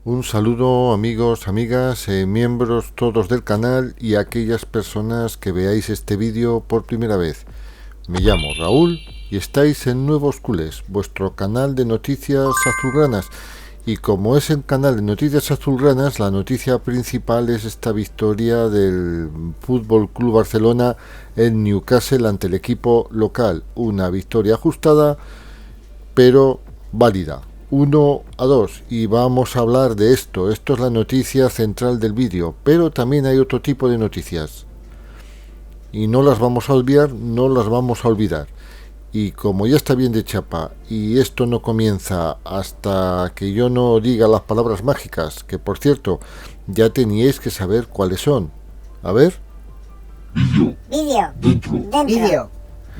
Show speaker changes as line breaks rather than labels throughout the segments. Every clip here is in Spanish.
Un saludo amigos, amigas, miembros todos del canal y aquellas personas que veáis este vídeo por primera vez. Me llamo Raúl y estáis en Nuevos Culés, vuestro canal de noticias azulgranas. Y como es el canal de noticias azulgranas, la noticia principal es esta victoria del Fútbol Club Barcelona en Newcastle ante el equipo local. Una victoria ajustada, pero válida. 1-2, y vamos a hablar de esto. Esto es la noticia central del vídeo, pero también hay otro tipo de noticias y no las vamos a olvidar. Y como ya está bien de chapa y esto no comienza hasta que yo no diga las palabras mágicas, que por cierto ya teníais que saber cuáles son. A ver.
Vídeo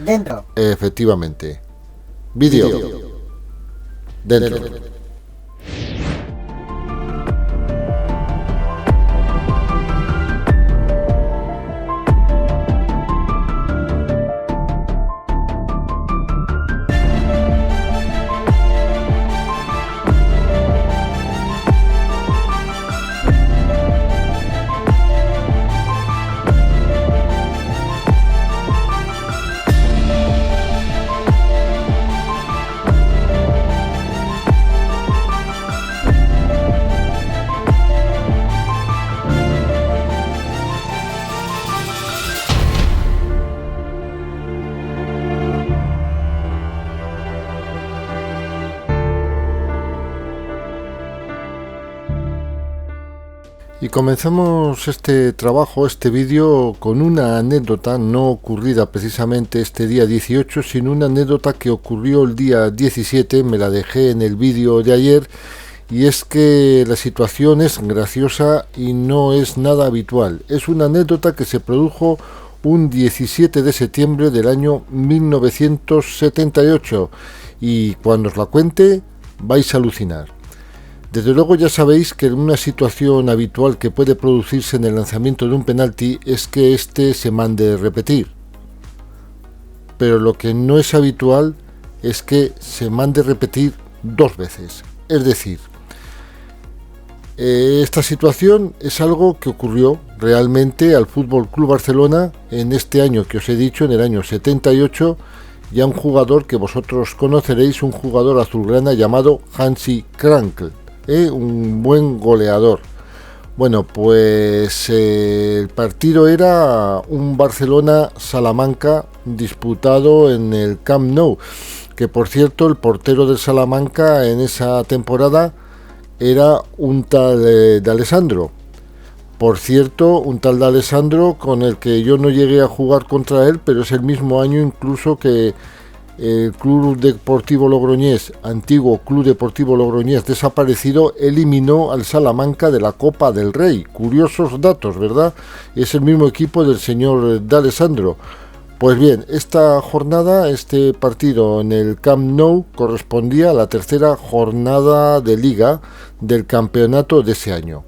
dentro.
Efectivamente, vídeo dentro. Y comenzamos este trabajo, este vídeo, con una anécdota no ocurrida precisamente este día 18, sino una anécdota que ocurrió el día 17, me la dejé en el vídeo de ayer, y es que la situación es graciosa y no es nada habitual. Es una anécdota que se produjo un 17 de septiembre del año 1978, y cuando os la cuente vais a alucinar. Desde luego ya sabéis que una situación habitual que puede producirse en el lanzamiento de un penalti es que éste se mande repetir. Pero lo que no es habitual es que se mande repetir dos veces. Es decir, esta situación es algo que ocurrió realmente al Fútbol Club Barcelona en este año que os he dicho, en el año 78, y a un jugador que vosotros conoceréis, un jugador azulgrana llamado Hansi Krankl. Un buen goleador. Bueno, pues el partido era un Barcelona-Salamanca disputado en el Camp Nou, que por cierto el portero del Salamanca en esa temporada era un tal D'Alessandro. Por cierto, un tal D'Alessandro con el que yo no llegué a jugar contra él, pero es el mismo año incluso que el Club Deportivo Logroñés, antiguo Club Deportivo Logroñés desaparecido, eliminó al Salamanca de la Copa del Rey. Curiosos datos, ¿verdad? Es el mismo equipo del señor D'Alessandro. Pues bien, esta jornada, este partido en el Camp Nou correspondía a la tercera jornada de liga del campeonato de ese año.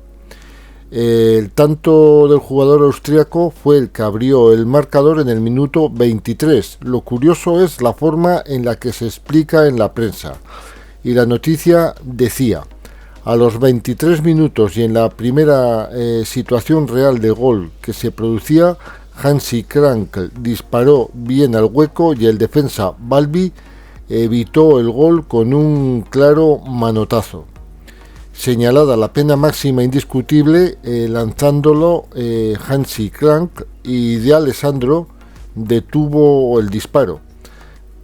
El tanto del jugador austriaco fue el que abrió el marcador en el minuto 23. Lo curioso es la forma en la que se explica en la prensa. Y la noticia decía: a los 23 minutos y en la primera situación real de gol que se producía, Hansi Krankl disparó bien al hueco y el defensa Balbi evitó el gol con un claro manotazo. Señalada la pena máxima indiscutible, lanzándolo Hansi Krankl, y D'Alessandro detuvo el disparo.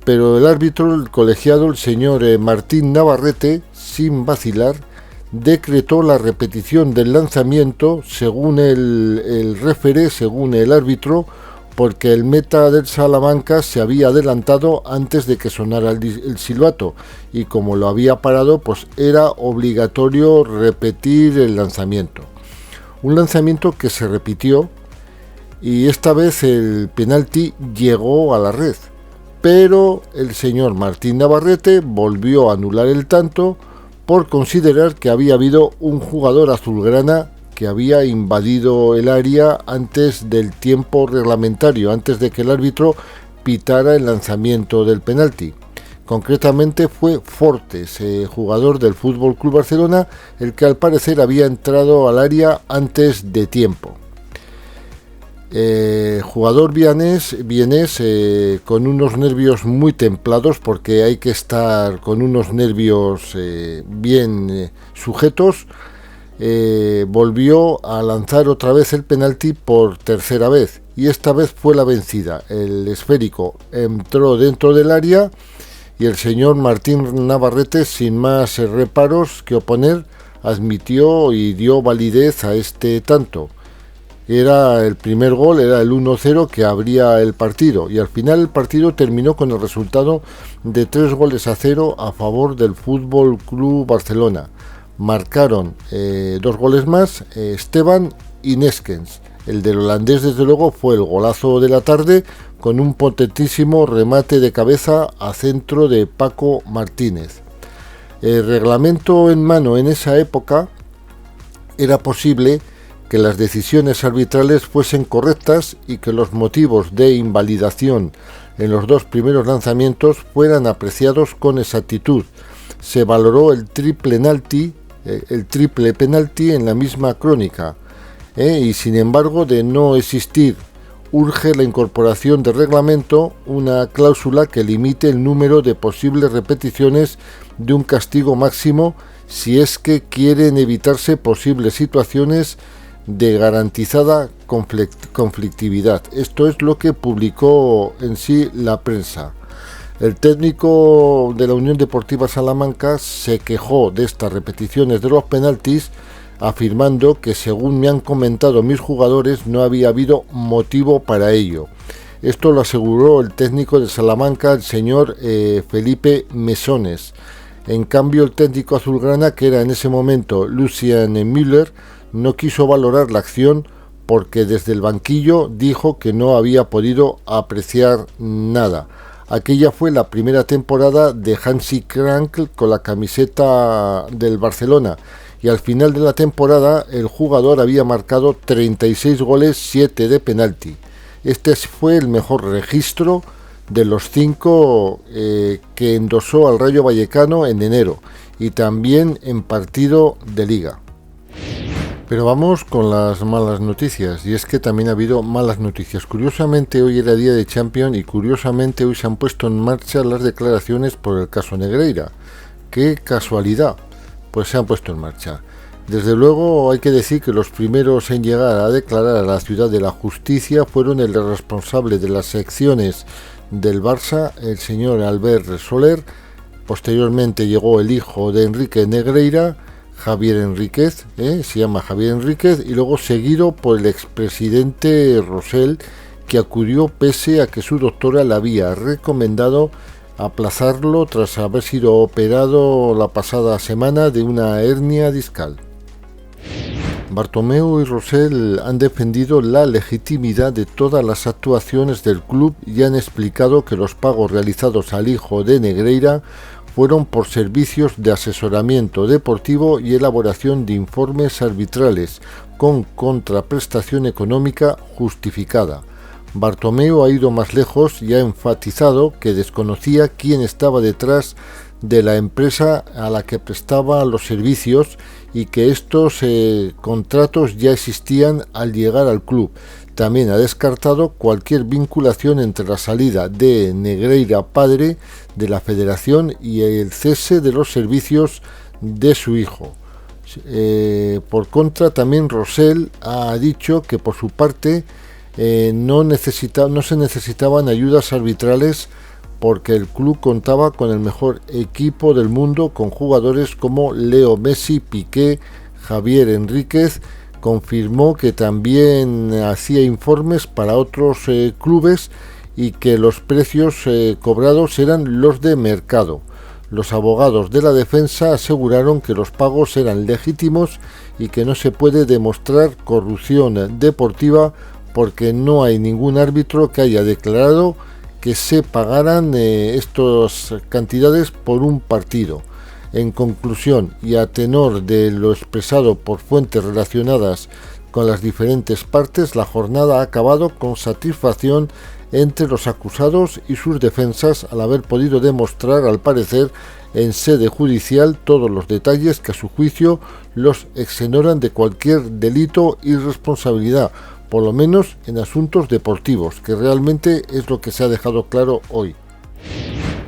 Pero el árbitro, el colegiado, el señor Martín Navarrete, sin vacilar, decretó la repetición del lanzamiento según el referee, según el árbitro, porque el meta del Salamanca se había adelantado antes de que sonara el silbato, y como lo había parado, pues era obligatorio repetir el lanzamiento. Un lanzamiento que se repitió, y esta vez el penalti llegó a la red, pero el señor Martín Navarrete volvió a anular el tanto por considerar que había habido un jugador azulgrana que había invadido el área antes del tiempo reglamentario, antes de que el árbitro pitara el lanzamiento del penalti. Concretamente fue Fortes, jugador del Fútbol Club Barcelona, el que al parecer había entrado al área antes de tiempo. Jugador vienés con unos nervios muy templados, porque hay que estar con unos nervios bien sujetos, volvió a lanzar otra vez el penalti por tercera vez, y esta vez fue la vencida. El esférico entró dentro del área y el señor Martín Navarrete, sin más reparos que oponer, admitió y dio validez a este tanto. Era el primer gol, era el 1-0 que abría el partido, y al final el partido terminó con el resultado de 3-0 a favor del Fútbol Club Barcelona. Marcaron 2 goles más, Esteban y Neskens. El del holandés, desde luego, fue el golazo de la tarde, con un potentísimo remate de cabeza a centro de Paco Martínez. El reglamento en mano en esa época era posible que las decisiones arbitrales fuesen correctas y que los motivos de invalidación en los 2 primeros lanzamientos fueran apreciados con exactitud. Se valoró el triple penalti en la misma crónica, y sin embargo, de no existir, urge la incorporación de reglamento una cláusula que limite el número de posibles repeticiones de un castigo máximo, si es que quieren evitarse posibles situaciones de garantizada conflictividad. Esto es lo que publicó en sí la prensa. El técnico de la Unión Deportiva Salamanca se quejó de estas repeticiones de los penaltis, afirmando que, según me han comentado mis jugadores, no había habido motivo para ello. Esto lo aseguró el técnico de Salamanca, el señor Felipe Mesones. En cambio, el técnico azulgrana, que era en ese momento Lucien Müller, no quiso valorar la acción porque desde el banquillo dijo que no había podido apreciar nada. Aquella fue la primera temporada de Hansi Krankl con la camiseta del Barcelona, y al final de la temporada el jugador había marcado 36 goles, 7 de penalti. Este fue el mejor registro de los 5 que endosó al Rayo Vallecano en enero, y también en partido de liga. Pero vamos con las malas noticias, y es que también ha habido malas noticias. Curiosamente hoy era día de Champions, y curiosamente hoy se han puesto en marcha las declaraciones por el caso Negreira. ¡Qué casualidad! Pues se han puesto en marcha. Desde luego hay que decir que los primeros en llegar a declarar a la Ciudad de la Justicia fueron el responsable de las secciones del Barça, el señor Albert Soler. Posteriormente llegó el hijo de Enrique Negreira, Javier Enríquez, se llama Javier Enríquez, y luego seguido por el expresidente Rosell, que acudió pese a que su doctora le había recomendado aplazarlo tras haber sido operado la pasada semana de una hernia discal. Bartomeu y Rosell han defendido la legitimidad de todas las actuaciones del club y han explicado que los pagos realizados al hijo de Negreira fueron por servicios de asesoramiento deportivo y elaboración de informes arbitrales con contraprestación económica justificada. Bartomeu ha ido más lejos y ha enfatizado que desconocía quién estaba detrás de la empresa a la que prestaba los servicios y que estos contratos ya existían al llegar al club. También ha descartado cualquier vinculación entre la salida de Negreira padre de la federación y el cese de los servicios de su hijo. Por contra, también Rosell ha dicho que por su parte no se necesitaban ayudas arbitrales porque el club contaba con el mejor equipo del mundo, con jugadores como Leo Messi, Piqué, Javier Enríquez. Confirmó que también hacía informes para otros clubes y que los precios cobrados eran los de mercado. Los abogados de la defensa aseguraron que los pagos eran legítimos y que no se puede demostrar corrupción deportiva porque no hay ningún árbitro que haya declarado que se pagaran estas cantidades por un partido. En conclusión, y a tenor de lo expresado por fuentes relacionadas con las diferentes partes, la jornada ha acabado con satisfacción entre los acusados y sus defensas al haber podido demostrar, al parecer, en sede judicial todos los detalles que a su juicio los exoneran de cualquier delito y responsabilidad, por lo menos en asuntos deportivos, que realmente es lo que se ha dejado claro hoy.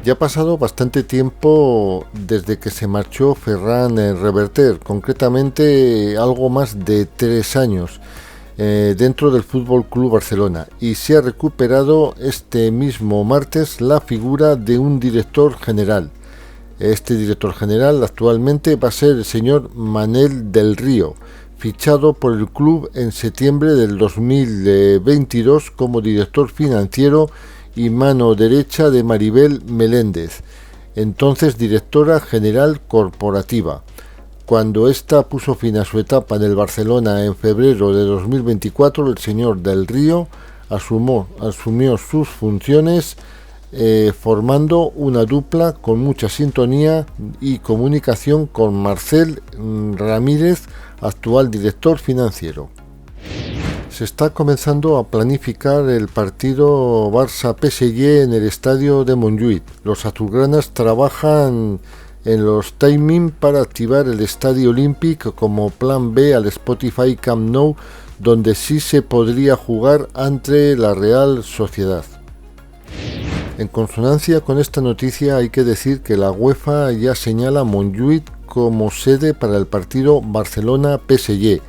Ya ha pasado bastante tiempo desde que se marchó Ferran Reverter, concretamente algo más de 3 años dentro del Fútbol Club Barcelona, y se ha recuperado este mismo martes la figura de un director general. Este director general actualmente va a ser el señor Manel del Río, fichado por el club en septiembre del 2022 como director financiero y mano derecha de Maribel Meléndez, entonces directora general corporativa. Cuando ésta puso fin a su etapa en el Barcelona en febrero de 2024, el señor del Río asumió sus funciones formando una dupla con mucha sintonía y comunicación con Marcel Ramírez, actual director financiero. Se está comenzando a planificar el partido Barça-PSG en el estadio de Montjuïc. Los azulgranas trabajan en los timing para activar el estadio Olímpic como plan B al Spotify Camp Nou, donde sí se podría jugar ante la Real Sociedad. En consonancia con esta noticia hay que decir que la UEFA ya señala Montjuïc como sede para el partido Barcelona-PSG.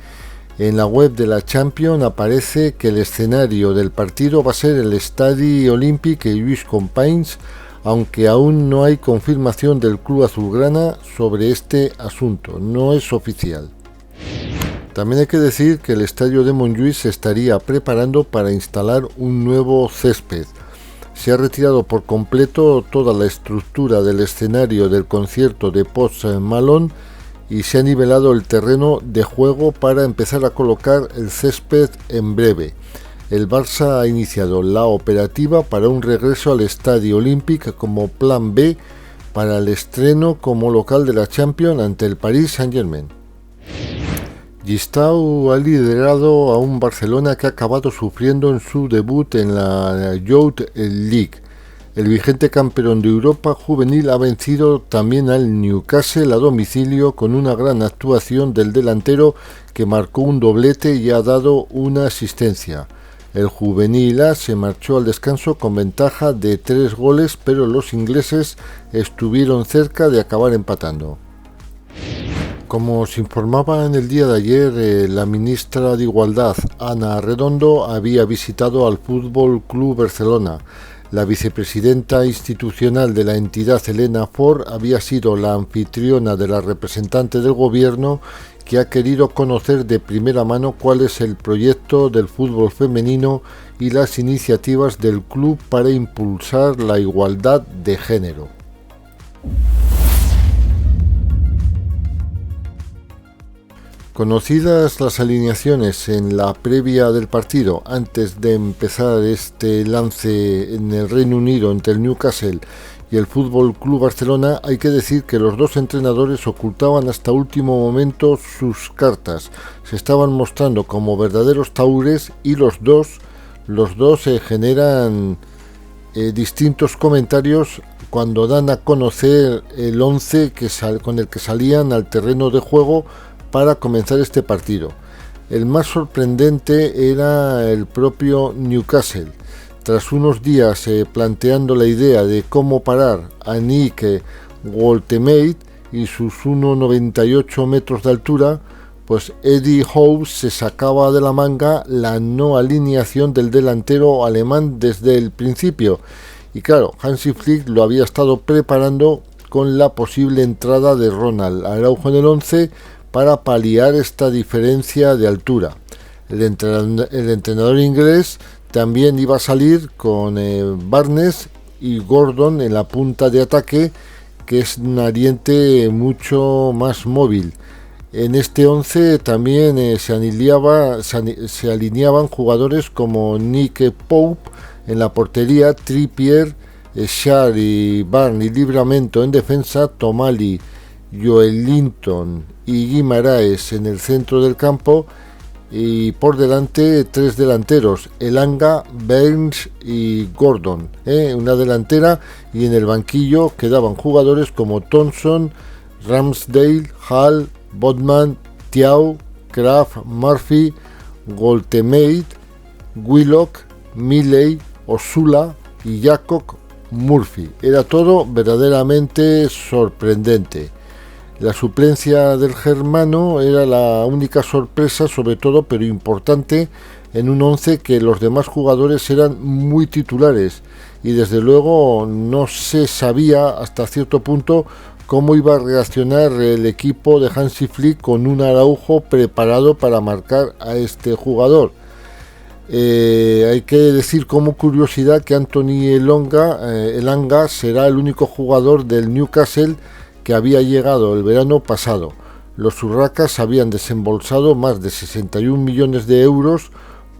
En la web de la Champions aparece que el escenario del partido va a ser el Estadi Olímpic Lluís Companys, aunque aún no hay confirmación del club azulgrana sobre este asunto, no es oficial. También hay que decir que el estadio de Montjuïc se estaría preparando para instalar un nuevo césped. Se ha retirado por completo toda la estructura del escenario del concierto de Post Malone y se ha nivelado el terreno de juego para empezar a colocar el césped en breve. El Barça ha iniciado la operativa para un regreso al Estadio Olímpic como plan B para el estreno como local de la Champions ante el Paris Saint-Germain. Gistau ha liderado a un Barcelona que ha acabado sufriendo en su debut en la Youth League. El vigente campeón de Europa juvenil ha vencido también al Newcastle a domicilio con una gran actuación del delantero que marcó un doblete y ha dado una asistencia. El juvenil A se marchó al descanso con ventaja de 3 goles, pero los ingleses estuvieron cerca de acabar empatando. Como se informaba en el día de ayer, la ministra de Igualdad, Ana Redondo, había visitado al Fútbol Club Barcelona. La vicepresidenta institucional de la entidad, Elena Ford, había sido la anfitriona de la representante del gobierno que ha querido conocer de primera mano cuál es el proyecto del fútbol femenino y las iniciativas del club para impulsar la igualdad de género. Conocidas las alineaciones en la previa del partido, antes de empezar este lance en el Reino Unido entre el Newcastle y el Fútbol Club Barcelona, hay que decir que los dos entrenadores ocultaban hasta último momento sus cartas. Se estaban mostrando como verdaderos taures y los dos generan distintos comentarios cuando dan a conocer el 11 con el que salían al terreno de juego para comenzar este partido. El más sorprendente era el propio Newcastle. Tras unos días planteando la idea de cómo parar a Nick Woltemade y sus 1,98 metros de altura, pues Eddie Howe se sacaba de la manga la no alineación del delantero alemán desde el principio. Y claro, Hansi Flick lo había estado preparando con la posible entrada de Ronald Araujo en el 11 para paliar esta diferencia de altura. El entrenador inglés también iba a salir con Barnes y Gordon en la punta de ataque, que es un ariete mucho más móvil. En este 11 también se alineaban jugadores como Nick Pope en la portería, Trippier, Schär y Barney Livramento en defensa, Tomali, Joelinton y Guimaraes en el centro del campo, y por delante 3 delanteros, Elanga, Burns y Gordon, una delantera, y en el banquillo quedaban jugadores como Thompson, Ramsdale, Hall, Bodman, Thiaw, Kraft, Murphy, Goltemade, Willock, Milley, Osula y Jacob Murphy. Era todo verdaderamente sorprendente. La suplencia del germano era la única sorpresa, sobre todo, pero importante, en un once que los demás jugadores eran muy titulares y desde luego no se sabía hasta cierto punto cómo iba a reaccionar el equipo de Hansi Flick con un Araujo preparado para marcar a este jugador. Hay que decir como curiosidad que Anthony Elanga será el único jugador del Newcastle que había llegado el verano pasado. Los urracas habían desembolsado más de 61 millones de euros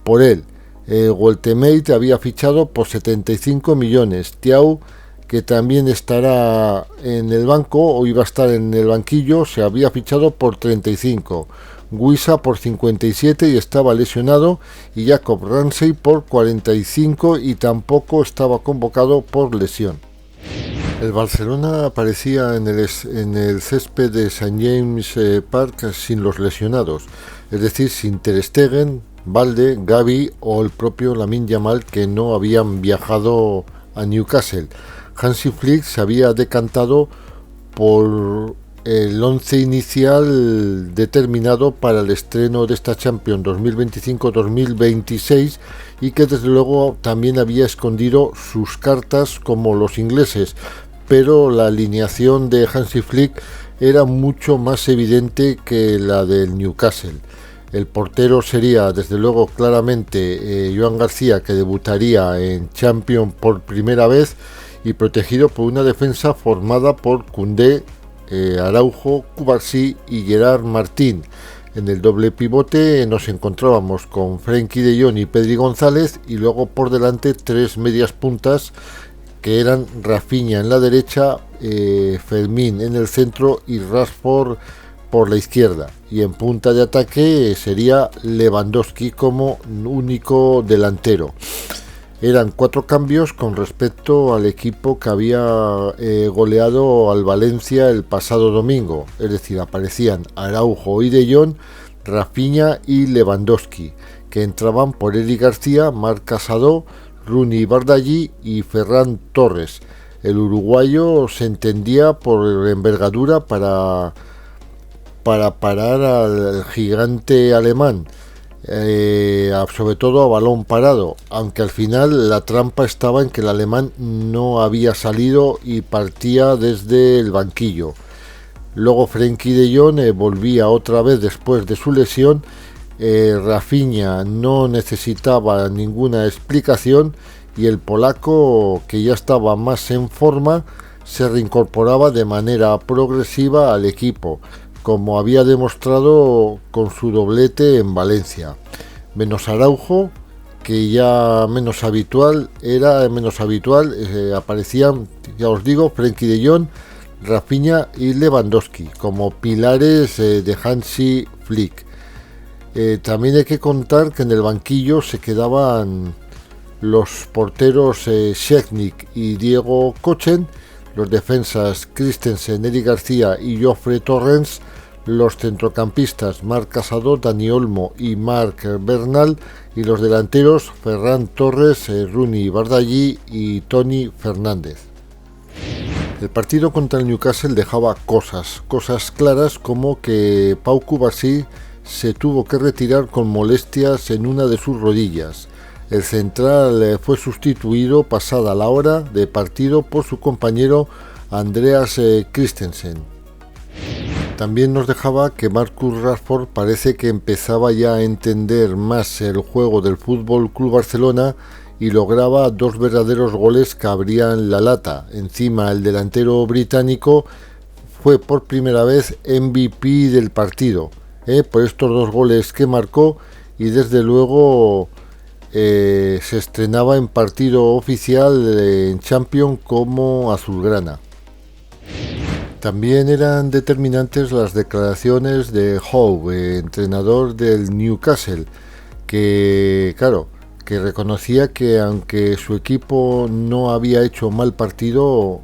por él. Goltemade había fichado por 75 millones. Thiaw, que también estará en el banco o iba a estar en el banquillo, se había fichado por 35. Guisa por 57 y estaba lesionado, y Jacob Ramsey por 45 y tampoco estaba convocado por lesión. El Barcelona aparecía en el césped de St. James Park sin los lesionados, es decir, sin Ter Stegen, Balde, Gavi o el propio Lamine Yamal, que no habían viajado a Newcastle. Hansi Flick se había decantado por el once inicial determinado para el estreno de esta Champions 2025-2026 y que desde luego también había escondido sus cartas como los ingleses, pero la alineación de Hansi Flick era mucho más evidente que la del Newcastle. El portero sería desde luego claramente Joan García, que debutaría en Champions por primera vez y protegido por una defensa formada por Koundé, Araujo, Cubarsí y Gerard Martín. En el doble pivote nos encontrábamos con Frenkie de Jong y Pedri González, y luego por delante 3 medias puntas que eran Rafinha en la derecha, Fermín en el centro y Rashford por la izquierda, y en punta de ataque sería Lewandowski como único delantero. Eran 4 cambios con respecto al equipo que había goleado al Valencia el pasado domingo, es decir, aparecían Araujo y De Jong, Rafinha y Lewandowski, que entraban por Eric García, Marc Casado, Rooney Bardghji y Ferran Torres. El uruguayo se entendía por envergadura para parar al gigante alemán, sobre todo a balón parado, aunque al final la trampa estaba en que el alemán no había salido y partía desde el banquillo. Luego Frenkie de Jong volvía otra vez después de su lesión. Rafinha no necesitaba ninguna explicación, y el polaco, que ya estaba más en forma, se reincorporaba de manera progresiva al equipo, como había demostrado con su doblete en Valencia. Menos Araujo, que ya era menos habitual, aparecían, ya os digo, Frenkie de Jong, Rafinha y Lewandowski como pilares de Hansi Flick. También hay que contar que en el banquillo se quedaban los porteros Szczęsnik y Diego Kochen, los defensas Christensen, Eric García y Joffre Torrens, los centrocampistas Marc Casado, Dani Olmo y Marc Bernal, y los delanteros Ferran Torres, Rooney Bardghji y Tony Fernández. El partido contra el Newcastle dejaba cosas claras, como que Pau Cubarsí se tuvo que retirar con molestias en una de sus rodillas. El central fue sustituido pasada la hora de partido por su compañero Andreas Christensen. También nos dejaba que Marcus Rashford parece que empezaba ya a entender más el juego del Fútbol Club Barcelona y lograba 2 verdaderos goles que abrían la lata. Encima, el delantero británico fue por primera vez MVP del partido, por estos 2 goles que marcó, y desde luego se estrenaba en partido oficial en Champions como azulgrana. También eran determinantes las declaraciones de Howe, entrenador del Newcastle, que, claro, que reconocía que aunque su equipo no había hecho mal partido,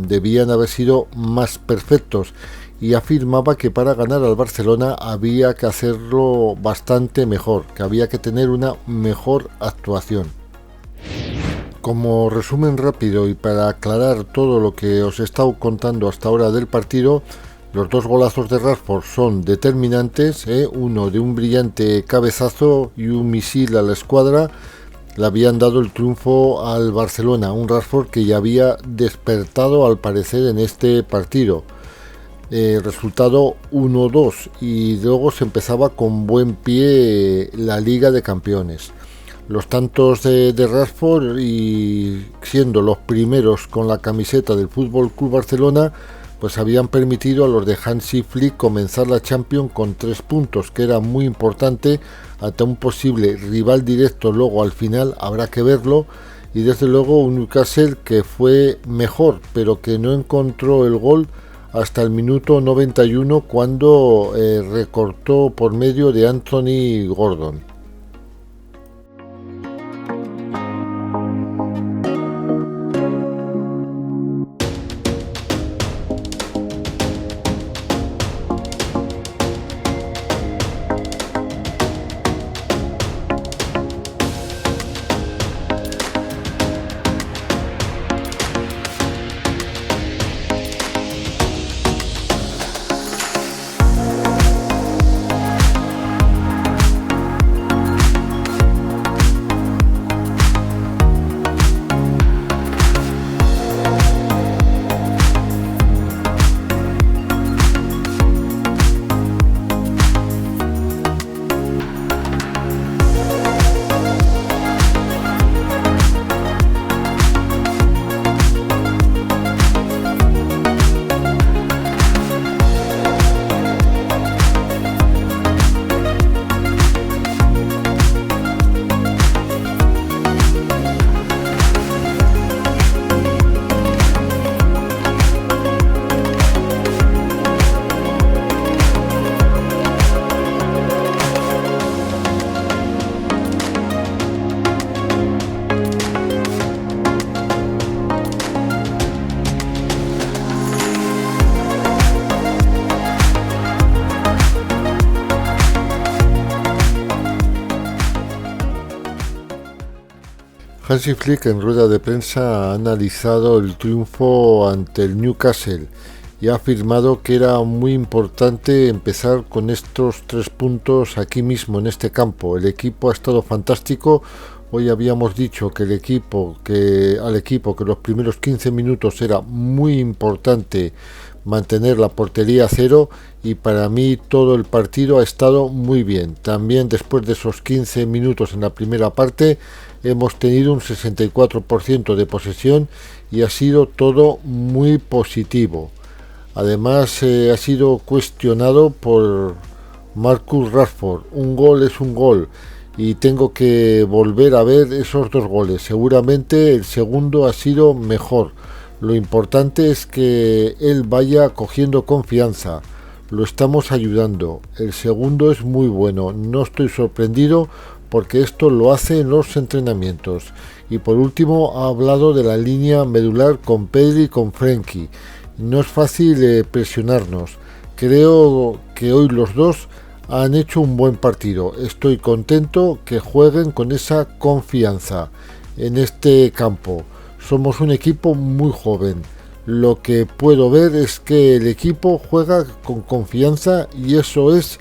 debían haber sido más perfectos, y afirmaba que para ganar al Barcelona había que hacerlo bastante mejor, que había que tener una mejor actuación. Como resumen rápido y para aclarar todo lo que os he estado contando hasta ahora del partido, los dos golazos de Rashford son determinantes, uno de un brillante cabezazo y un misil a la escuadra. Le habían dado el triunfo al Barcelona, un Rashford que ya había despertado al parecer en este partido. Resultado 1-2 y luego se empezaba con buen pie la Liga de Campeones. Los tantos de Rashford, y siendo los primeros con la camiseta del FC Barcelona, pues habían permitido a los de Hansi Flick comenzar la Champions con 3 puntos, que era muy importante ante un posible rival directo. Luego al final habrá que verlo, y desde luego un Newcastle que fue mejor, pero que no encontró el gol hasta el minuto 91, cuando recortó por medio de Anthony Gordon. Hansi Flick en rueda de prensa ha analizado el triunfo ante el Newcastle y ha afirmado que era muy importante empezar con estos 3 puntos aquí mismo en este campo. El equipo ha estado fantástico. Hoy habíamos dicho que al equipo que los primeros 15 minutos era muy importante mantener la portería a cero, y para mí todo el partido ha estado muy bien. También después de esos 15 minutos en la primera parte hemos tenido un 64% de posesión y ha sido todo muy positivo. Además ha sido cuestionado por Marcus Rashford. Un gol es un gol y tengo que volver a ver esos 2 goles. Seguramente el segundo ha sido mejor. Lo importante es que él vaya cogiendo confianza. Lo estamos ayudando. El segundo es muy bueno. No estoy sorprendido porque esto lo hace en los entrenamientos. Y por último ha hablado de la línea medular con Pedri y con Frenkie. No es fácil presionarnos. Creo que hoy los dos han hecho un buen partido. Estoy contento que jueguen con esa confianza en este campo. Somos un equipo muy joven. Lo que puedo ver es que el equipo juega con confianza y eso es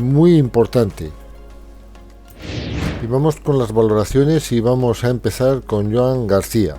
muy importante. Y vamos con las valoraciones y vamos a empezar con Joan García.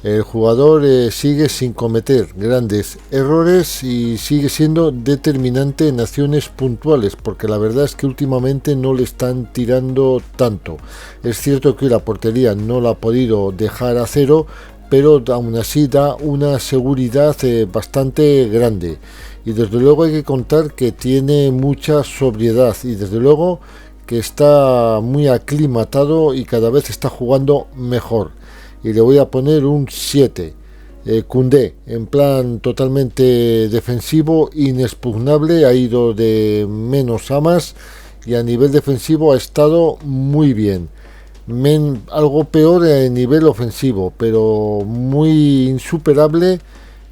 El jugador sigue sin cometer grandes errores y sigue siendo determinante en acciones puntuales, porque la verdad es que últimamente no le están tirando tanto. Es cierto que la portería no la ha podido dejar a cero, pero aún así da una seguridad bastante grande. Y desde luego hay que contar que tiene mucha sobriedad y desde luego que está muy aclimatado y cada vez está jugando mejor. Y le voy a poner un 7. Koundé, en plan totalmente defensivo, inexpugnable, ha ido de menos a más y a nivel defensivo ha estado muy bien. Algo peor a nivel ofensivo, pero muy insuperable,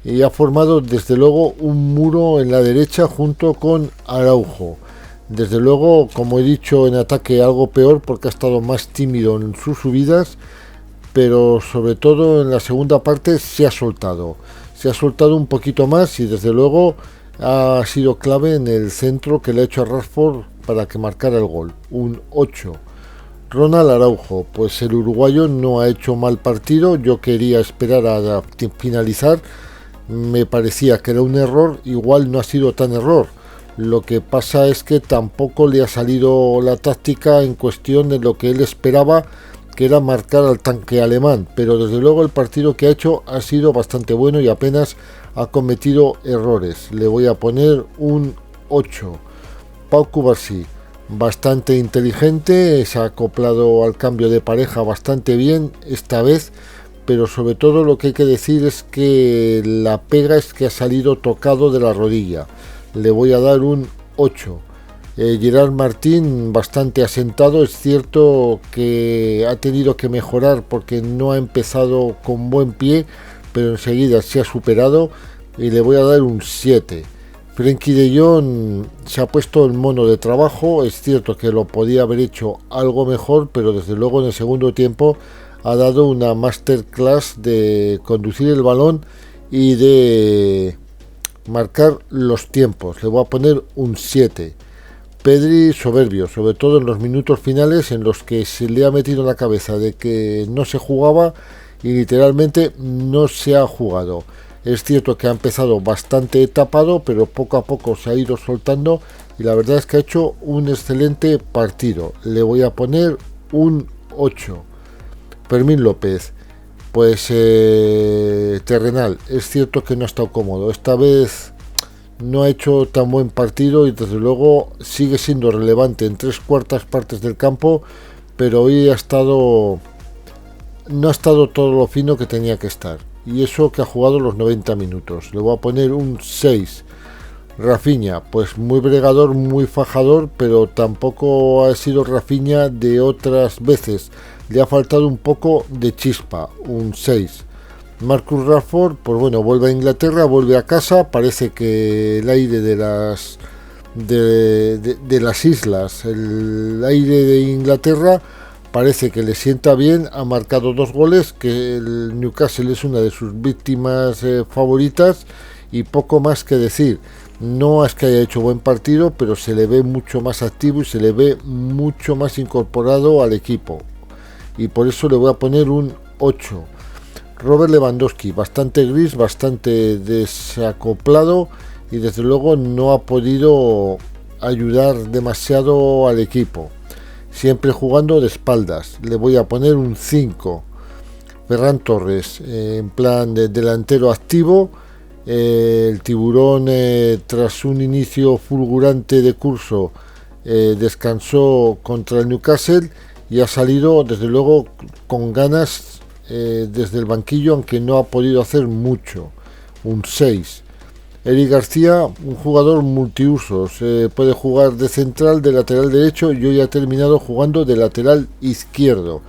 y ha formado desde luego un muro en la derecha junto con Araujo. Desde luego, como he dicho, en ataque algo peor porque ha estado más tímido en sus subidas, pero sobre todo en la segunda parte se ha soltado un poquito más y desde luego ha sido clave en el centro que le ha hecho a Rashford para que marcara el gol, un 8. Ronald Araujo, pues el uruguayo no ha hecho mal partido, yo quería esperar a finalizar, me parecía que era un error, igual no ha sido tan error, lo que pasa es que tampoco le ha salido la táctica en cuestión de lo que él esperaba, que era marcar al tanque alemán, pero desde luego el partido que ha hecho ha sido bastante bueno y apenas ha cometido errores. Le voy a poner un 8. Pau Cubarsí, bastante inteligente, se ha acoplado al cambio de pareja bastante bien esta vez, pero sobre todo lo que hay que decir es que la pega es que ha salido tocado de la rodilla. Le voy a dar un 8. Gerard Martín, bastante asentado, es cierto que ha tenido que mejorar porque no ha empezado con buen pie, pero enseguida se ha superado y le voy a dar un 7. Frenkie de Jong se ha puesto el mono de trabajo, es cierto que lo podía haber hecho algo mejor, pero desde luego en el segundo tiempo ha dado una masterclass de conducir el balón y de marcar los tiempos. Le voy a poner un 7. Pedri soberbio, sobre todo en los minutos finales en los que se le ha metido en la cabeza de que no se jugaba y literalmente no se ha jugado. Es cierto que ha empezado bastante tapado, pero poco a poco se ha ido soltando y la verdad es que ha hecho un excelente partido. Le voy a poner un 8. Fermín López, pues terrenal, es cierto que no ha estado cómodo. Esta vez no ha hecho tan buen partido y desde luego sigue siendo relevante en 3/4 partes del campo, pero hoy no ha estado todo lo fino que tenía que estar, y eso que ha jugado los 90 minutos. Le voy a poner un 6. Rafinha, pues muy bregador, muy fajador, pero tampoco ha sido Rafinha de otras veces, le ha faltado un poco de chispa, un 6. Marcus Rashford, pues bueno, vuelve a Inglaterra, vuelve a casa, parece que el aire de las islas, el aire de Inglaterra parece que le sienta bien, ha marcado 2 goles, que el Newcastle es una de sus víctimas favoritas y poco más que decir. No es que haya hecho buen partido, pero se le ve mucho más activo y se le ve mucho más incorporado al equipo y por eso le voy a poner un 8. Robert Lewandowski, bastante gris, bastante desacoplado y desde luego no ha podido ayudar demasiado al equipo, siempre jugando de espaldas. Le voy a poner un 5. Ferran Torres, en plan de delantero activo, el tiburón tras un inicio fulgurante de curso descansó contra el Newcastle y ha salido desde luego con ganas desde el banquillo, aunque no ha podido hacer mucho, un 6. Eric García, un jugador multiusos, puede jugar de central, de lateral derecho y hoy ha terminado jugando de lateral izquierdo.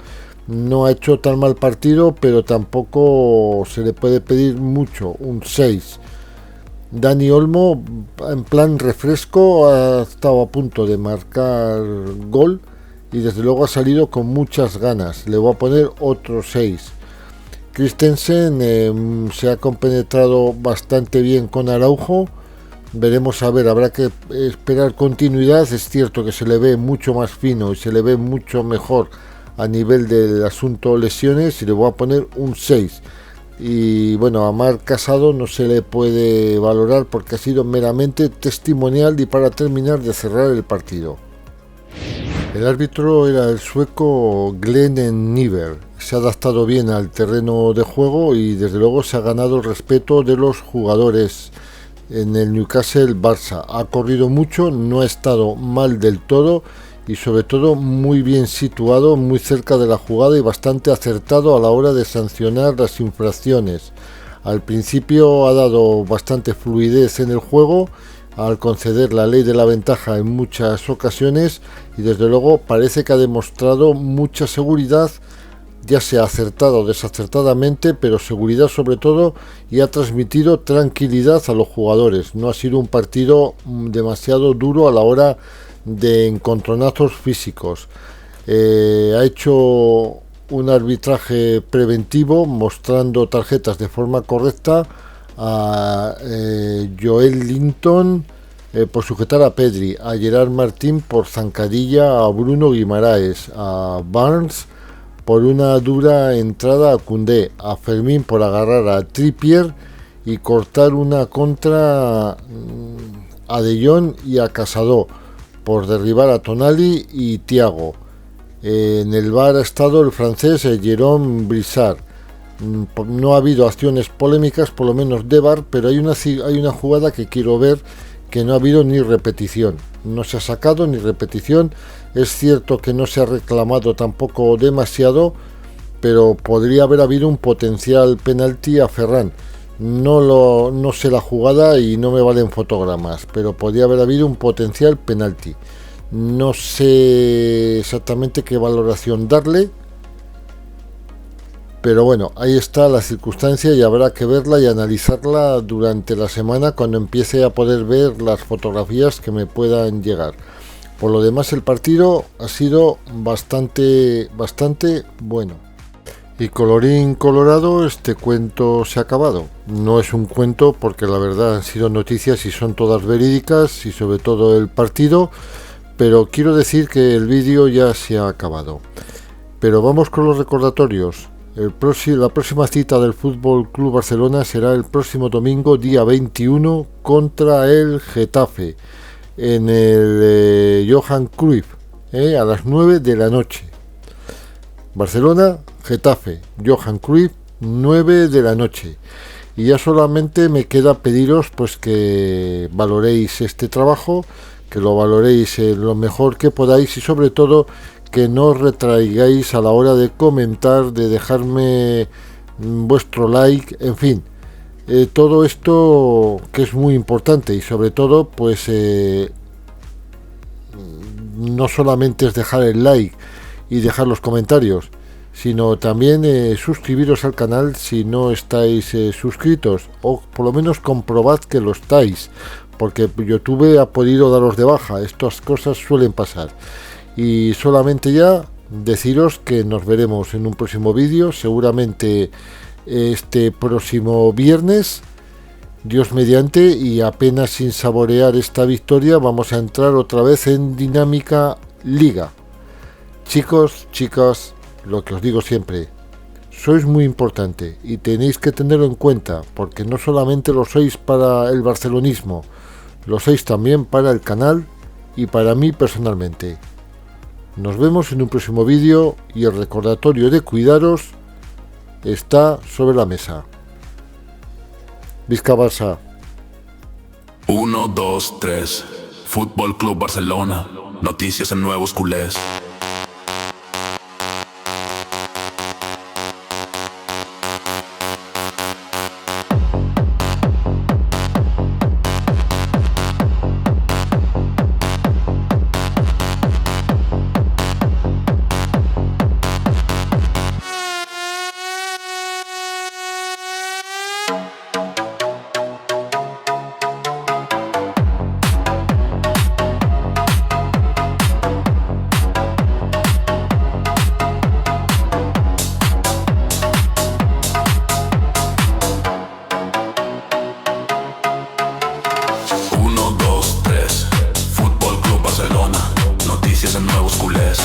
No ha hecho tan mal partido, pero tampoco se le puede pedir mucho, un 6. Dani Olmo, en plan refresco, ha estado a punto de marcar gol y desde luego ha salido con muchas ganas. Le voy a poner otro 6. Christensen se ha compenetrado bastante bien con Araujo. Veremos a ver, habrá que esperar continuidad. Es cierto que se le ve mucho más fino y se le ve mucho mejor a nivel del asunto lesiones y le voy a poner un 6. Y bueno, a Marc Casado no se le puede valorar porque ha sido meramente testimonial y para terminar de cerrar el partido. El árbitro era el sueco Glenn Niver. Se ha adaptado bien al terreno de juego y desde luego se ha ganado el respeto de los jugadores en el Newcastle Barça. Ha corrido mucho, no ha estado mal del todo y sobre todo muy bien situado, muy cerca de la jugada y bastante acertado a la hora de sancionar las infracciones. Al principio ha dado bastante fluidez en el juego al conceder la ley de la ventaja en muchas ocasiones y desde luego parece que ha demostrado mucha seguridad, ya sea acertada o desacertadamente, pero seguridad sobre todo, y ha transmitido tranquilidad a los jugadores. No ha sido un partido demasiado duro a la hora de encontronazos físicos. Ha hecho un arbitraje preventivo mostrando tarjetas de forma correcta a Joel Linton por sujetar a Pedri, a Gerard Martín por zancadilla a Bruno Guimaraes, a Barnes por una dura entrada a Koundé, a Fermín por agarrar a Trippier y cortar una contra a De Jong y a Casado por derribar a Tonali y Thiago. En el VAR ha estado el francés Jérôme Brissard. No ha habido acciones polémicas, por lo menos de VAR, pero hay una jugada que quiero ver que no ha habido ni repetición. No se ha sacado ni repetición. Es cierto que no se ha reclamado tampoco demasiado, pero podría haber habido un potencial penalti a Ferran. No sé la jugada y no me valen fotogramas, pero podría haber habido un potencial penalti. No sé exactamente qué valoración darle, pero bueno, ahí está la circunstancia y habrá que verla y analizarla durante la semana cuando empiece a poder ver las fotografías que me puedan llegar. Por lo demás, el partido ha sido bastante bueno. Y colorín colorado, este cuento se ha acabado. No es un cuento porque la verdad han sido noticias y son todas verídicas y sobre todo el partido, pero quiero decir que el vídeo ya se ha acabado. Pero vamos con los recordatorios. La próxima cita del Fútbol Club Barcelona será el próximo domingo, día 21, contra el Getafe, en el Johan Cruyff, a las 9 de la noche. Barcelona, Getafe, Johan Cruyff, 9 de la noche. Y ya solamente me queda pediros pues que valoréis este trabajo, que lo valoréis lo mejor que podáis y sobre todo que no os retraigáis a la hora de comentar, de dejarme vuestro like, en fin, todo esto que es muy importante y sobre todo pues no solamente es dejar el like y dejar los comentarios, sino también suscribiros al canal si no estáis suscritos, o por lo menos comprobad que lo estáis, porque YouTube ha podido daros de baja. Estas cosas suelen pasar. Y solamente ya deciros que nos veremos en un próximo vídeo, seguramente este próximo viernes, Dios mediante, y apenas sin saborear esta victoria vamos a entrar otra vez en dinámica liga. Chicos, chicas, lo que os digo siempre, sois muy importante y tenéis que tenerlo en cuenta, porque no solamente lo sois para el barcelonismo, lo sois también para el canal y para mí personalmente. Nos vemos en un próximo vídeo y el recordatorio de cuidaros está sobre la mesa. Visca Barça.
1, 2, 3. Fútbol Club Barcelona. Noticias en nuevos culés. En nuevos culés.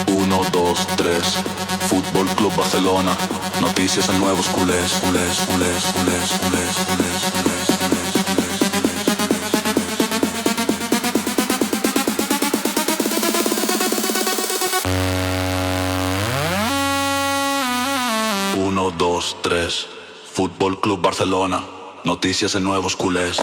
Uno, dos, tres. Fútbol Club Barcelona. Noticias en nuevos culés, culés, culés, culés, culés, culés, culés, culés. 1, 2, 3. Fútbol Club Barcelona. Noticias en nuevos culés.